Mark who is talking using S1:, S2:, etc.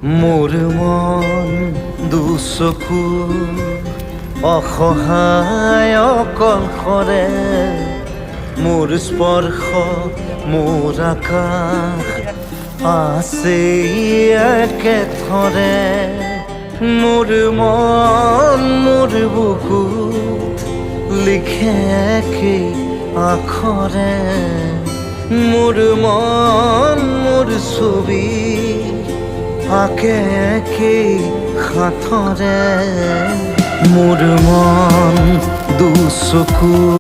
S1: মোৰ মন দুচকু অসহায় অকলশৰে মোৰ স্পৰ্শ মোৰ আকাশ আছে একেথৰে মোৰ মন মোৰ বুকুত লিখে একেই আখৰে মোৰ মন মোৰ ছবি আঁকে একেই হাতৰে মোৰ মন দুচকু